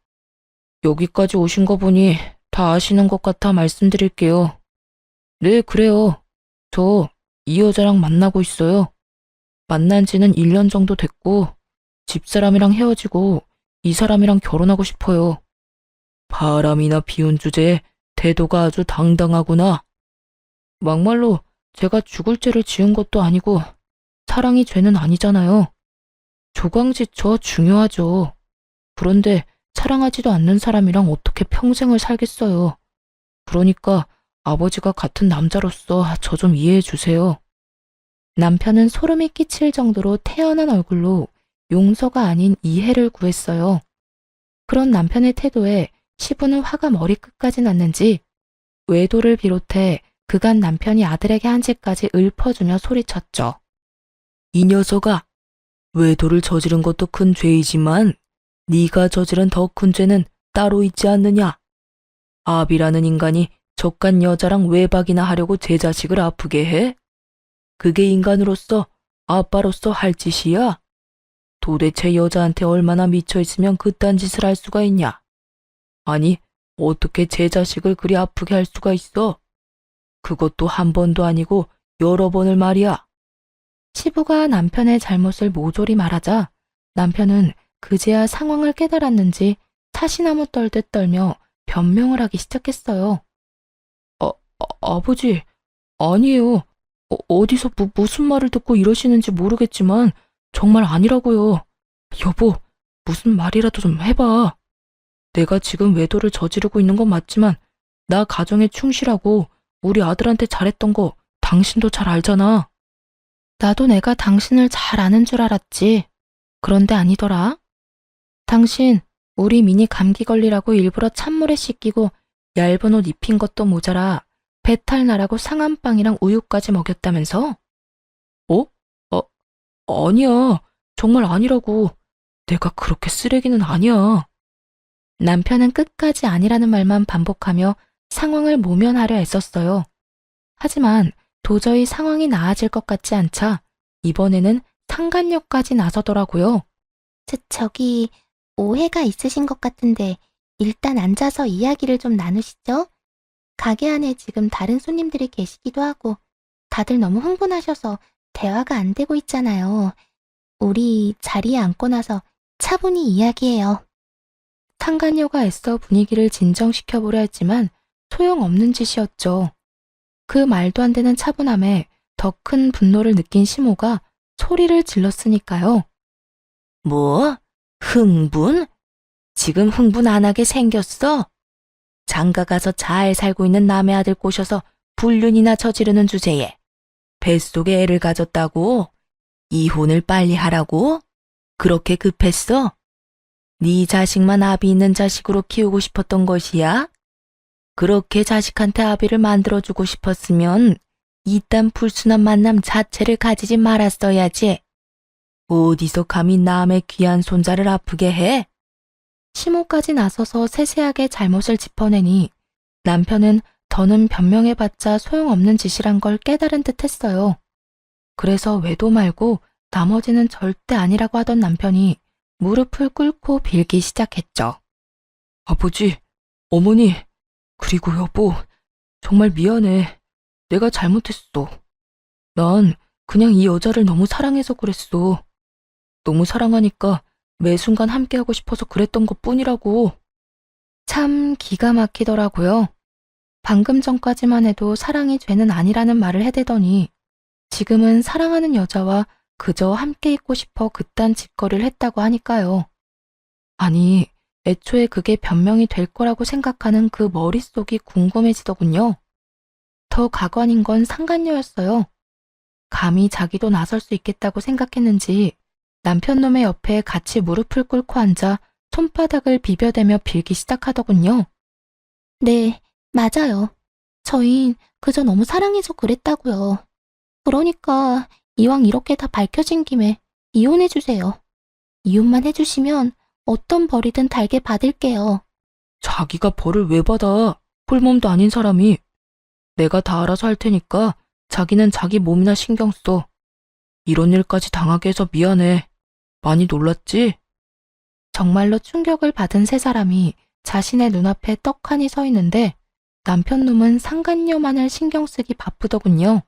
여기까지 오신 거 보니 다 아시는 것 같아 말씀드릴게요. 네, 그래요. 저 이 여자랑 만나고 있어요. 만난 지는 1년 정도 됐고 집사람이랑 헤어지고 이 사람이랑 결혼하고 싶어요. 바람이나 비운 주제에 태도가 아주 당당하구나. 막말로 제가 죽을 죄를 지은 것도 아니고 사랑이 죄는 아니잖아요. 조광지처 중요하죠. 그런데 사랑하지도 않는 사람이랑 어떻게 평생을 살겠어요. 그러니까 아버지가 같은 남자로서 저 좀 이해해 주세요. 남편은 소름이 끼칠 정도로 태연한 얼굴로 용서가 아닌 이해를 구했어요. 그런 남편의 태도에 시부는 화가 머리끝까지 났는지 외도를 비롯해 그간 남편이 아들에게 한 짓까지 읊어주며 소리쳤죠. 이 녀석아, 외도를 저지른 것도 큰 죄이지만 네가 저지른 더 큰 죄는 따로 있지 않느냐. 아비라는 인간이 족간 여자랑 외박이나 하려고 제 자식을 아프게 해? 그게 인간으로서, 아빠로서 할 짓이야? 도대체 여자한테 얼마나 미쳐있으면 그딴 짓을 할 수가 있냐? 아니, 어떻게 제 자식을 그리 아프게 할 수가 있어? 그것도 한 번도 아니고 여러 번을 말이야. 시부가 남편의 잘못을 모조리 말하자 남편은 그제야 상황을 깨달았는지 타시나무 떨듯 떨며 변명을 하기 시작했어요. 아버지, 아니에요. 어디서 무슨 말을 듣고 이러시는지 모르겠지만 정말 아니라고요. 여보, 무슨 말이라도 좀 해봐. 내가 지금 외도를 저지르고 있는 건 맞지만 나 가정에 충실하고 우리 아들한테 잘했던 거 당신도 잘 알잖아. 나도 내가 당신을 잘 아는 줄 알았지. 그런데 아니더라. 당신 우리 민이 감기 걸리라고 일부러 찬물에 씻기고 얇은 옷 입힌 것도 모자라 배탈 나라고 상한 빵이랑 우유까지 먹였다면서? 어? 아니야. 정말 아니라고. 내가 그렇게 쓰레기는 아니야. 남편은 끝까지 아니라는 말만 반복하며 상황을 모면하려 애썼어요. 하지만 도저히 상황이 나아질 것 같지 않자 이번에는 상간녀까지 나서더라고요. 저기, 오해가 있으신 것 같은데 일단 앉아서 이야기를 좀 나누시죠? 가게 안에 지금 다른 손님들이 계시기도 하고 다들 너무 흥분하셔서 대화가 안 되고 있잖아요. 우리 자리에 앉고 나서 차분히 이야기해요. 상간녀가 애써 분위기를 진정시켜보려 했지만 소용없는 짓이었죠. 그 말도 안 되는 차분함에 더 큰 분노를 느낀 시모가 소리를 질렀으니까요. 뭐? 흥분? 지금 흥분 안 하게 생겼어? 장가 가서 잘 살고 있는 남의 아들 꼬셔서 불륜이나 저지르는 주제에 뱃속에 애를 가졌다고? 이혼을 빨리 하라고? 그렇게 급했어? 네 자식만 아비 있는 자식으로 키우고 싶었던 것이야? 그렇게 자식한테 아비를 만들어주고 싶었으면 이딴 불순한 만남 자체를 가지지 말았어야지. 어디서 감히 남의 귀한 손자를 아프게 해? 시모까지 나서서 세세하게 잘못을 짚어내니 남편은 더는 변명해봤자 소용없는 짓이란 걸 깨달은 듯 했어요. 그래서 외도 말고 나머지는 절대 아니라고 하던 남편이 무릎을 꿇고 빌기 시작했죠. 아버지, 어머니, 그리고 여보, 정말 미안해. 내가 잘못했어. 난 그냥 이 여자를 너무 사랑해서 그랬어. 너무 사랑하니까 매 순간 함께하고 싶어서 그랬던 것뿐이라고. 참 기가 막히더라고요. 방금 전까지만 해도 사랑이 죄는 아니라는 말을 해대더니 지금은 사랑하는 여자와 그저 함께 있고 싶어 그딴 짓거리를 했다고 하니까요. 아니, 애초에 그게 변명이 될 거라고 생각하는 그 머릿속이 궁금해지더군요. 더 가관인 건 상간녀였어요. 감히 자기도 나설 수 있겠다고 생각했는지 남편 놈의 옆에 같이 무릎을 꿇고 앉아 손바닥을 비벼대며 빌기 시작하더군요. 네, 맞아요. 저흰 그저 너무 사랑해서 그랬다고요. 그러니까 이왕 이렇게 다 밝혀진 김에 이혼해주세요. 이혼만 해주시면 어떤 벌이든 달게 받을게요. 자기가 벌을 왜 받아? 홀몸도 아닌 사람이. 내가 다 알아서 할 테니까 자기는 자기 몸이나 신경 써. 이런 일까지 당하게 해서 미안해. 많이 놀랐지? 정말로 충격을 받은 세 사람이 자신의 눈앞에 떡하니 서 있는데 남편 놈은 상간녀만을 신경 쓰기 바쁘더군요.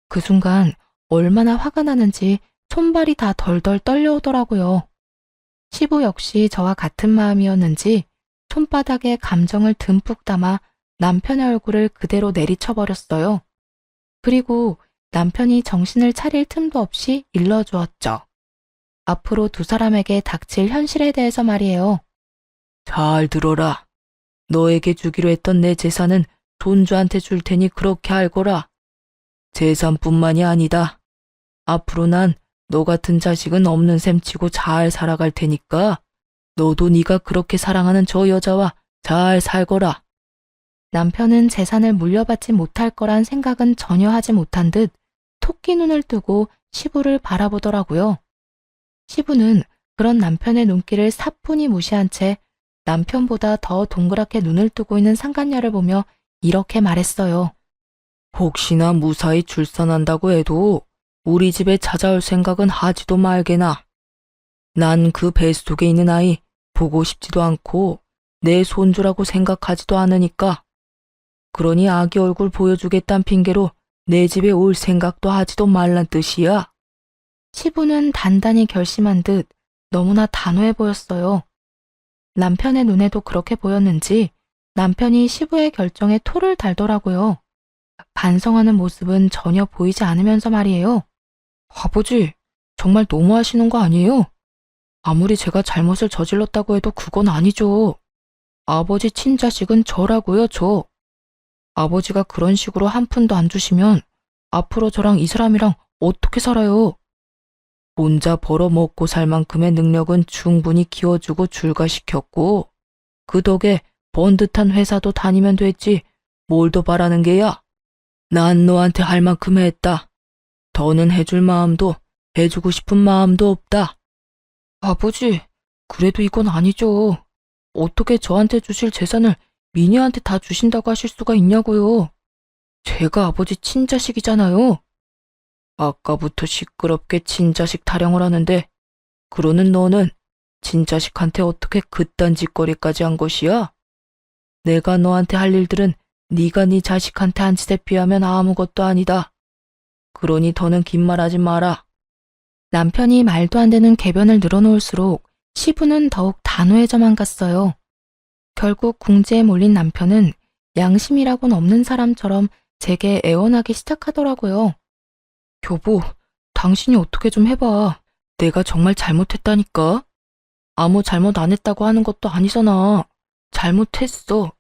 그 순간 얼마나 화가 나는지 손발이 다 덜덜 떨려오더라고요. 시부 역시 저와 같은 마음이었는지 손바닥에 감정을 듬뿍 담아 남편의 얼굴을 그대로 내리쳐버렸어요. 그리고 남편이 정신을 차릴 틈도 없이 일러주었죠. 앞으로 두 사람에게 닥칠 현실에 대해서 말이에요. 잘 들어라. 너에게 주기로 했던 내 재산은 손주한테 줄 테니 그렇게 알거라. 재산뿐만이 아니다. 앞으로 난 너 같은 자식은 없는 셈 치고 잘 살아갈 테니까 너도 네가 그렇게 사랑하는 저 여자와 잘 살거라. 남편은 재산을 물려받지 못할 거란 생각은 전혀 하지 못한 듯 토끼 눈을 뜨고 시부를 바라보더라고요. 시부는 그런 남편의 눈길을 사뿐히 무시한 채 남편보다 더 동그랗게 눈을 뜨고 있는 상간녀를 보며 이렇게 말했어요. 혹시나 무사히 출산한다고 해도 우리 집에 찾아올 생각은 하지도 말게나. 난 그 뱃속에 있는 아이 보고 싶지도 않고 내 손주라고 생각하지도 않으니까. 그러니 아기 얼굴 보여주겠다는 핑계로 내 집에 올 생각도 하지도 말란 뜻이야. 시부는 단단히 결심한 듯 너무나 단호해 보였어요. 남편의 눈에도 그렇게 보였는지 남편이 시부의 결정에 토를 달더라고요. 반성하는 모습은 전혀 보이지 않으면서 말이에요. 아버지, 정말 너무하시는 거 아니에요? 아무리 제가 잘못을 저질렀다고 해도 그건 아니죠. 아버지 친자식은 저라고요, 저. 아버지가 그런 식으로 한 푼도 안 주시면 앞으로 저랑 이 사람이랑 어떻게 살아요? 혼자 벌어 먹고 살 만큼의 능력은 충분히 키워주고 출가시켰고 그 덕에 번듯한 회사도 다니면 됐지 뭘 더 바라는 게야? 난 너한테 할 만큼 했다. 더는 해줄 마음도 해주고 싶은 마음도 없다. 아버지, 그래도 이건 아니죠. 어떻게 저한테 주실 재산을 미니한테 다 주신다고 하실 수가 있냐고요. 제가 아버지 친자식이잖아요. 아까부터 시끄럽게 친자식 타령을 하는데 그러는 너는 친자식한테 어떻게 그딴 짓거리까지 한 것이야? 내가 너한테 할 일들은 네가 네 자식한테 한 짓에 비하면 아무것도 아니다. 그러니 더는 긴 말하지 마라. 남편이 말도 안 되는 궤변을 늘어놓을수록 시부는 더욱 단호해져만 갔어요. 결국 궁지에 몰린 남편은 양심이라고는 없는 사람처럼 제게 애원하기 시작하더라고요. 여보, 당신이 어떻게 좀 해봐. 내가 정말 잘못했다니까. 아무 잘못 안 했다고 하는 것도 아니잖아. 잘못했어.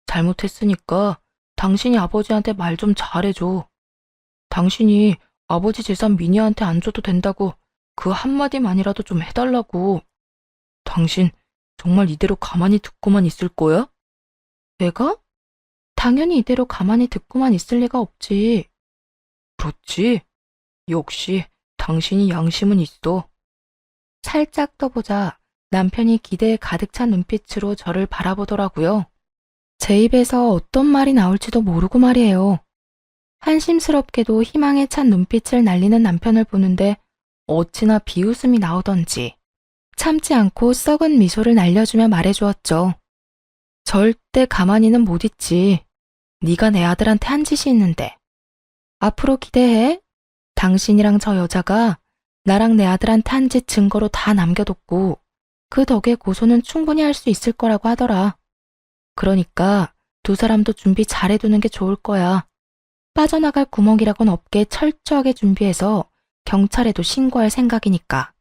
잘못했으니까 당신이 아버지한테 말 좀 잘해줘. 당신이 아버지 재산 미니한테 안 줘도 된다고 그 한마디만이라도 좀 해달라고. 당신 정말 이대로 가만히 듣고만 있을 거야? 내가? 당연히 이대로 가만히 듣고만 있을 리가 없지. 그렇지. 역시 당신이 양심은 있어. 살짝 떠보자 남편이 기대에 가득 찬 눈빛으로 저를 바라보더라고요. 제 입에서 어떤 말이 나올지도 모르고 말이에요. 한심스럽게도 희망에 찬 눈빛을 날리는 남편을 보는데 어찌나 비웃음이 나오던지 참지 않고 썩은 미소를 날려주며 말해주었죠. 절대 가만히는 못 있지. 네가 내 아들한테 한 짓이 있는데. 앞으로 기대해. 당신이랑 저 여자가 나랑 내 아들한테 한 짓 증거로 다 남겨뒀고 그 덕에 고소는 충분히 할 수 있을 거라고 하더라. 그러니까 두 사람도 준비 잘해두는 게 좋을 거야. 빠져나갈 구멍이라곤 없게 철저하게 준비해서 경찰에도 신고할 생각이니까.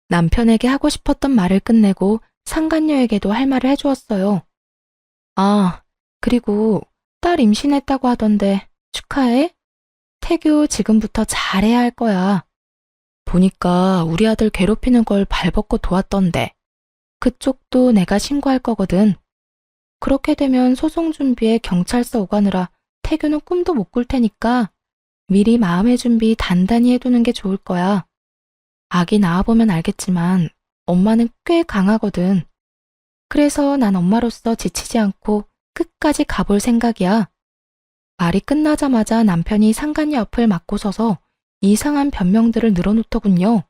남편에게 하고 싶었던 말을 끝내고 상간녀에게도 할 말을 해주었어요. 아, 그리고 딸 임신했다고 하던데 축하해? 태규 지금부터 잘해야 할 거야. 보니까 우리 아들 괴롭히는 걸 발벗고 도왔던데. 그쪽도 내가 신고할 거거든. 그렇게 되면 소송 준비에 경찰서 오가느라 태규는 꿈도 못 꿀 테니까 미리 마음의 준비 단단히 해두는 게 좋을 거야. 아기 낳아보면 알겠지만 엄마는 꽤 강하거든. 그래서 난 엄마로서 지치지 않고 끝까지 가볼 생각이야. 말이 끝나자마자 남편이 상간녀 앞을 막고 서서 이상한 변명들을 늘어놓더군요.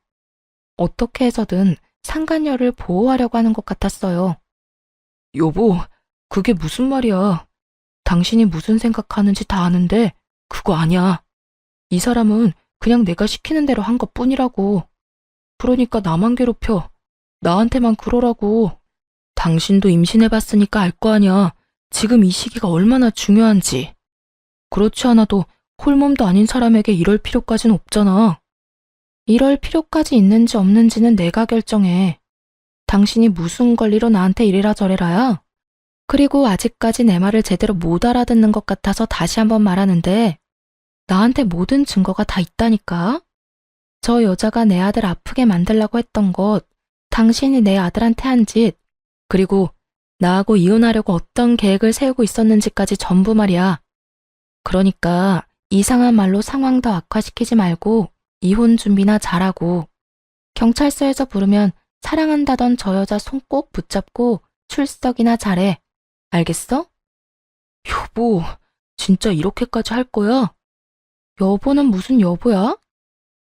어떻게 해서든 상간녀를 보호하려고 하는 것 같았어요. 여보, 그게 무슨 말이야. 당신이 무슨 생각하는지 다 아는데 그거 아니야. 이 사람은 그냥 내가 시키는 대로 한 것뿐이라고. 그러니까 나만 괴롭혀. 나한테만 그러라고. 당신도 임신해봤으니까 알 거 아니야. 지금 이 시기가 얼마나 중요한지. 그렇지 않아도 홀몸도 아닌 사람에게 이럴 필요까진 없잖아. 이럴 필요까지 있는지 없는지는 내가 결정해. 당신이 무슨 권리로 나한테 이래라 저래라야? 그리고 아직까지 내 말을 제대로 못 알아듣는 것 같아서 다시 한번 말하는데 나한테 모든 증거가 다 있다니까? 저 여자가 내 아들 아프게 만들려고 했던 것, 당신이 내 아들한테 한 짓, 그리고 나하고 이혼하려고 어떤 계획을 세우고 있었는지까지 전부 말이야. 그러니까 이상한 말로 상황 더 악화시키지 말고 이혼 준비나 잘하고 경찰서에서 부르면 사랑한다던 저 여자 손 꼭 붙잡고 출석이나 잘해. 알겠어? 여보, 진짜 이렇게까지 할 거야? 여보는 무슨 여보야?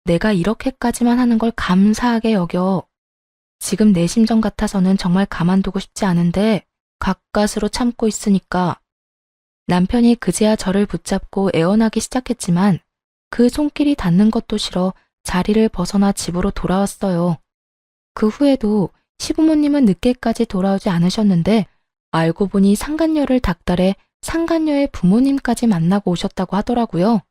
내가 이렇게까지만 하는 걸 감사하게 여겨. 지금 내 심정 같아서는 정말 가만두고 싶지 않은데 가까스로 참고 있으니까. 남편이 그제야 저를 붙잡고 애원하기 시작했지만 그 손길이 닿는 것도 싫어 자리를 벗어나 집으로 돌아왔어요. 그 후에도 시부모님은 늦게까지 돌아오지 않으셨는데 알고 보니 상간녀를 닥달해 상간녀의 부모님까지 만나고 오셨다고 하더라고요.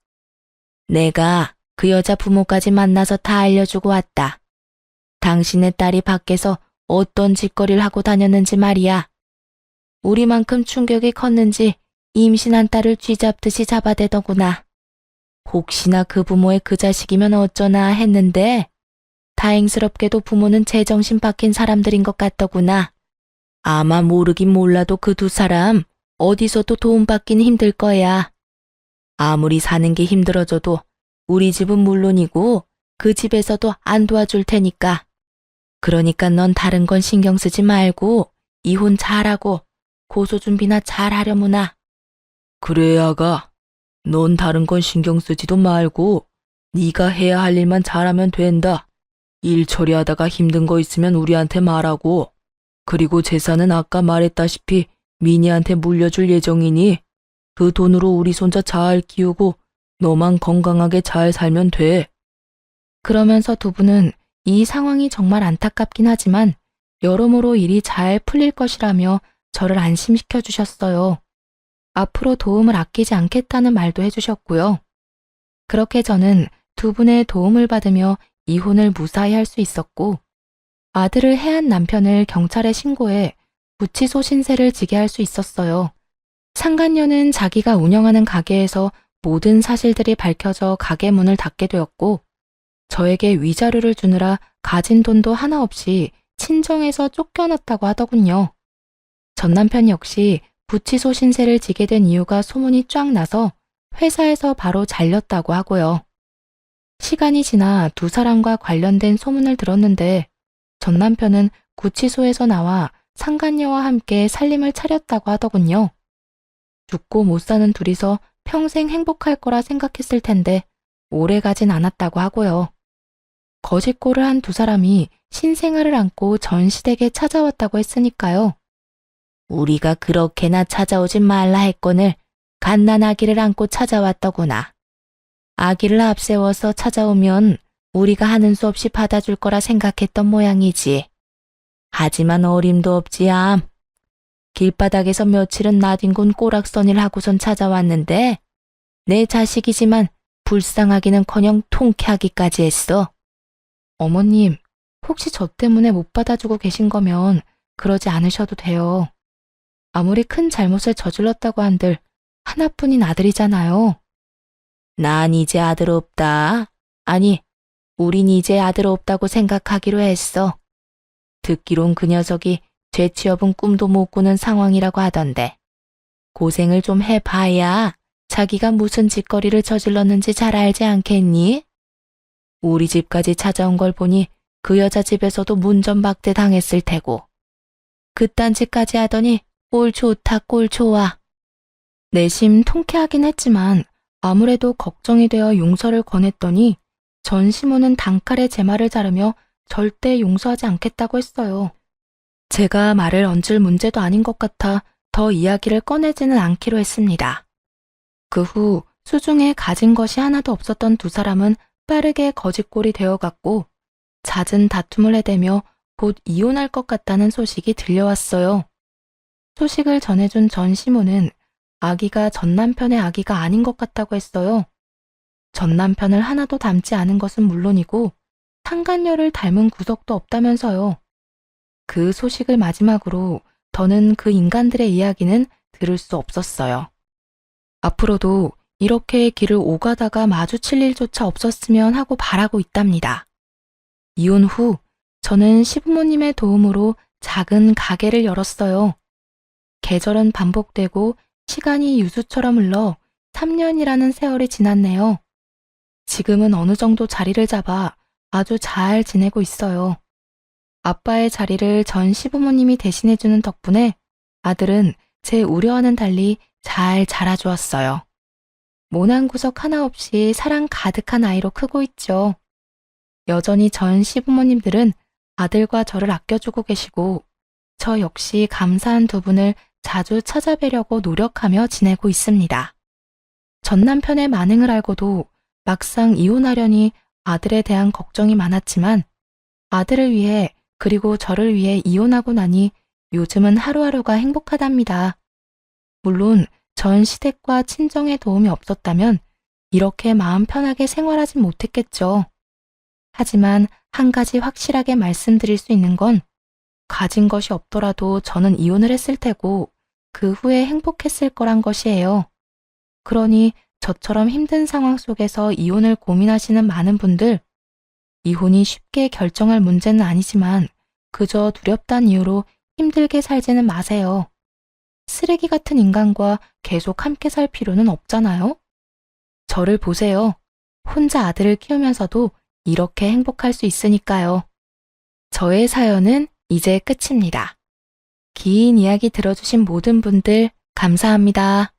내가 그 여자 부모까지 만나서 다 알려주고 왔다. 당신의 딸이 밖에서 어떤 짓거리를 하고 다녔는지 말이야. 우리만큼 충격이 컸는지 임신한 딸을 쥐잡듯이 잡아대더구나. 혹시나 그 부모의 그 자식이면 어쩌나 했는데 다행스럽게도 부모는 제정신 박힌 사람들인 것 같더구나. 아마 모르긴 몰라도 그 두 사람 어디서도 도움받긴 힘들 거야. 아무리 사는 게 힘들어져도 우리 집은 물론이고 그 집에서도 안 도와줄 테니까. 그러니까 넌 다른 건 신경 쓰지 말고 이혼 잘하고 고소 준비나 잘하려무나. 그래 아가. 넌 다른 건 신경 쓰지도 말고 네가 해야 할 일만 잘하면 된다. 일 처리하다가 힘든 거 있으면 우리한테 말하고. 그리고 재산은 아까 말했다시피 미니한테 물려줄 예정이니 그 돈으로 우리 손자 잘 키우고 너만 건강하게 잘 살면 돼. 그러면서 두 분은 이 상황이 정말 안타깝긴 하지만 여러모로 일이 잘 풀릴 것이라며 저를 안심시켜 주셨어요. 앞으로 도움을 아끼지 않겠다는 말도 해주셨고요. 그렇게 저는 두 분의 도움을 받으며 이혼을 무사히 할 수 있었고 아들을 해한 남편을 경찰에 신고해 구치소 신세를 지게 할 수 있었어요. 상간녀는 자기가 운영하는 가게에서 모든 사실들이 밝혀져 가게 문을 닫게 되었고 저에게 위자료를 주느라 가진 돈도 하나 없이 친정에서 쫓겨났다고 하더군요. 전 남편 역시 구치소 신세를 지게 된 이유가 소문이 쫙 나서 회사에서 바로 잘렸다고 하고요. 시간이 지나 두 사람과 관련된 소문을 들었는데 전 남편은 구치소에서 나와 상간녀와 함께 살림을 차렸다고 하더군요. 죽고 못 사는 둘이서 평생 행복할 거라 생각했을 텐데 오래 가진 않았다고 하고요. 거짓골을 한 두 사람이 신생아를 안고 전 시댁에 찾아왔다고 했으니까요. 우리가 그렇게나 찾아오지 말라 했거늘 갓난아기를 안고 찾아왔더구나. 아기를 앞세워서 찾아오면 우리가 하는 수 없이 받아줄 거라 생각했던 모양이지. 하지만 어림도 없지 암. 길바닥에서 며칠은 나뒹군 꼬락서니를 하고선 찾아왔는데 내 자식이지만 불쌍하기는커녕 통쾌하기까지 했어. 어머님, 혹시 저 때문에 못 받아주고 계신 거면 그러지 않으셔도 돼요. 아무리 큰 잘못을 저질렀다고 한들 하나뿐인 아들이잖아요. 난 이제 아들 없다. 아니, 우린 이제 아들 없다고 생각하기로 했어. 듣기론 그 녀석이 죄취업은 꿈도 못 꾸는 상황이라고 하던데. 고생을 좀 해봐야 자기가 무슨 짓거리를 저질렀는지 잘 알지 않겠니? 우리 집까지 찾아온 걸 보니 그 여자 집에서도 문전박대 당했을 테고. 그딴 짓까지 하더니 꼴 좋다 꼴 좋아. 내심 통쾌하긴 했지만 아무래도 걱정이 되어 용서를 권했더니 전 시모는 단칼에 제 말을 자르며 절대 용서하지 않겠다고 했어요. 제가 말을 얹을 문제도 아닌 것 같아 더 이야기를 꺼내지는 않기로 했습니다. 그 후 수중에 가진 것이 하나도 없었던 두 사람은 빠르게 거짓골이 되어갔고 잦은 다툼을 해대며 곧 이혼할 것 같다는 소식이 들려왔어요. 소식을 전해준 전 시모는 아기가 전 남편의 아기가 아닌 것 같다고 했어요. 전 남편을 하나도 닮지 않은 것은 물론이고 상간녀를 닮은 구석도 없다면서요. 그 소식을 마지막으로 더는 그 인간들의 이야기는 들을 수 없었어요. 앞으로도 이렇게 길을 오가다가 마주칠 일조차 없었으면 하고 바라고 있답니다. 이혼 후 저는 시부모님의 도움으로 작은 가게를 열었어요. 계절은 반복되고 시간이 유수처럼 흘러 3년이라는 세월이 지났네요. 지금은 어느 정도 자리를 잡아 아주 잘 지내고 있어요. 아빠의 자리를 전 시부모님이 대신해주는 덕분에 아들은 제 우려와는 달리 잘 자라주었어요. 모난 구석 하나 없이 사랑 가득한 아이로 크고 있죠. 여전히 전 시부모님들은 아들과 저를 아껴주고 계시고 저 역시 감사한 두 분을 자주 찾아뵈려고 노력하며 지내고 있습니다. 전 남편의 만행을 알고도 막상 이혼하려니 아들에 대한 걱정이 많았지만 아들을 위해 그리고 저를 위해 이혼하고 나니 요즘은 하루하루가 행복하답니다. 물론 전 시댁과 친정의 도움이 없었다면 이렇게 마음 편하게 생활하진 못했겠죠. 하지만 한 가지 확실하게 말씀드릴 수 있는 건 가진 것이 없더라도 저는 이혼을 했을 테고 그 후에 행복했을 거란 것이에요. 그러니 저처럼 힘든 상황 속에서 이혼을 고민하시는 많은 분들, 이혼이 쉽게 결정할 문제는 아니지만 그저 두렵다는 이유로 힘들게 살지는 마세요. 쓰레기 같은 인간과 계속 함께 살 필요는 없잖아요? 저를 보세요. 혼자 아들을 키우면서도 이렇게 행복할 수 있으니까요. 저의 사연은 이제 끝입니다. 긴 이야기 들어주신 모든 분들 감사합니다.